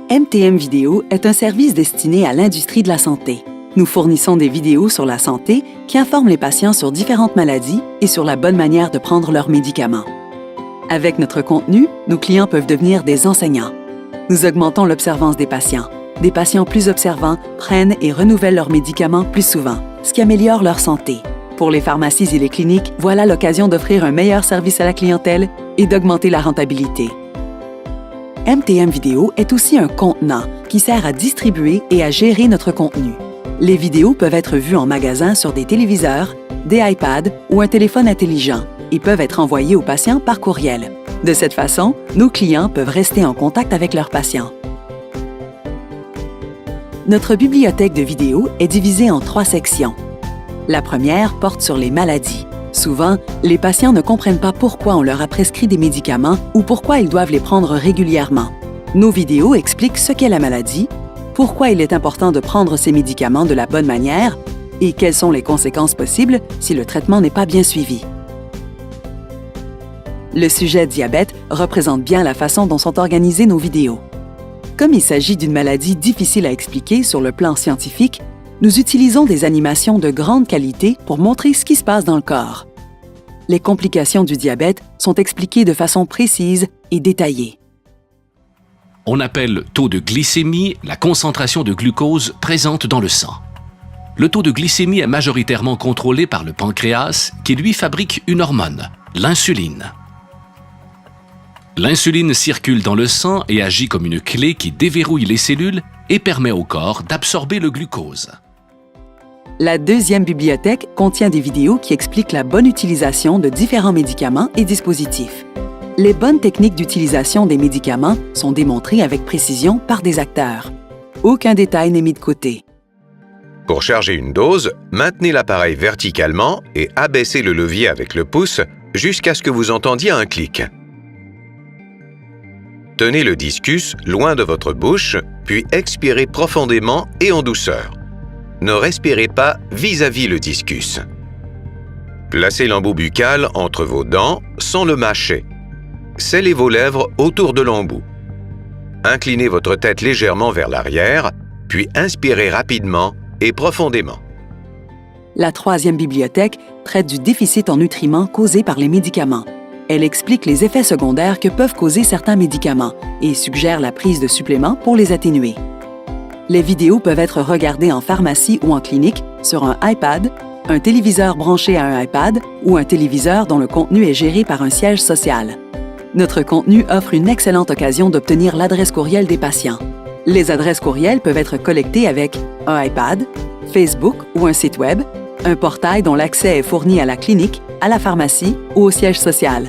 MTM Vidéo est un service destiné à l'industrie de la santé. Nous fournissons des vidéos sur la santé qui informent les patients sur différentes maladies et sur la bonne manière de prendre leurs médicaments. Avec notre contenu, nos clients peuvent devenir des enseignants. Nous augmentons l'observance des patients. Des patients plus observants prennent et renouvellent leurs médicaments plus souvent, ce qui améliore leur santé. Pour les pharmacies et les cliniques, voilà l'occasion d'offrir un meilleur service à la clientèle et d'augmenter la rentabilité. MTM Vidéo est aussi un contenant qui sert à distribuer et à gérer notre contenu. Les vidéos peuvent être vues en magasin sur des téléviseurs, des iPads ou un téléphone intelligent et peuvent être envoyées aux patients par courriel. De cette façon, nos clients peuvent rester en contact avec leurs patients. Notre bibliothèque de vidéos est divisée en 3 sections. La première porte sur les maladies. Souvent, les patients ne comprennent pas pourquoi on leur a prescrit des médicaments ou pourquoi ils doivent les prendre régulièrement. Nos vidéos expliquent ce qu'est la maladie, pourquoi il est important de prendre ces médicaments de la bonne manière et quelles sont les conséquences possibles si le traitement n'est pas bien suivi. Le sujet diabète représente bien la façon dont sont organisées nos vidéos. Comme il s'agit d'une maladie difficile à expliquer sur le plan scientifique, nous utilisons des animations de grande qualité pour montrer ce qui se passe dans le corps. Les complications du diabète sont expliquées de façon précise et détaillée. On appelle taux de glycémie la concentration de glucose présente dans le sang. Le taux de glycémie est majoritairement contrôlé par le pancréas qui lui fabrique une hormone, l'insuline. L'insuline circule dans le sang et agit comme une clé qui déverrouille les cellules et permet au corps d'absorber le glucose. La deuxième bibliothèque contient des vidéos qui expliquent la bonne utilisation de différents médicaments et dispositifs. Les bonnes techniques d'utilisation des médicaments sont démontrées avec précision par des acteurs. Aucun détail n'est mis de côté. Pour charger une dose, maintenez l'appareil verticalement et abaissez le levier avec le pouce jusqu'à ce que vous entendiez un clic. Tenez le discus loin de votre bouche, puis expirez profondément et en douceur. Ne respirez pas vis-à-vis le discus. Placez l'embout buccal entre vos dents sans le mâcher. Scellez vos lèvres autour de l'embout. Inclinez votre tête légèrement vers l'arrière, puis inspirez rapidement et profondément. La troisième bibliothèque traite du déficit en nutriments causé par les médicaments. Elle explique les effets secondaires que peuvent causer certains médicaments et suggère la prise de suppléments pour les atténuer. Les vidéos peuvent être regardées en pharmacie ou en clinique, sur un iPad, un téléviseur branché à un iPad ou un téléviseur dont le contenu est géré par un siège social. Notre contenu offre une excellente occasion d'obtenir l'adresse courriel des patients. Les adresses courriels peuvent être collectées avec un iPad, Facebook ou un site Web, un portail dont l'accès est fourni à la clinique, à la pharmacie ou au siège social.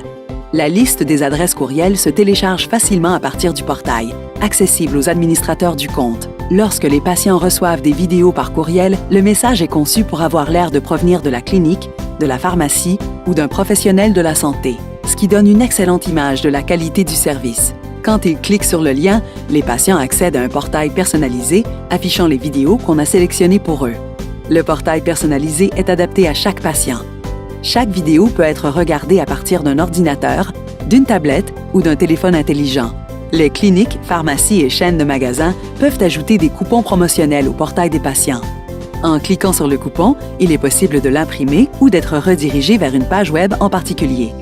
La liste des adresses courriels se télécharge facilement à partir du portail, accessible aux administrateurs du compte. Lorsque les patients reçoivent des vidéos par courriel, le message est conçu pour avoir l'air de provenir de la clinique, de la pharmacie ou d'un professionnel de la santé, ce qui donne une excellente image de la qualité du service. Quand ils cliquent sur le lien, les patients accèdent à un portail personnalisé affichant les vidéos qu'on a sélectionnées pour eux. Le portail personnalisé est adapté à chaque patient. Chaque vidéo peut être regardée à partir d'un ordinateur, d'une tablette ou d'un téléphone intelligent. Les cliniques, pharmacies et chaînes de magasins peuvent ajouter des coupons promotionnels au portail des patients. En cliquant sur le coupon, il est possible de l'imprimer ou d'être redirigé vers une page web en particulier.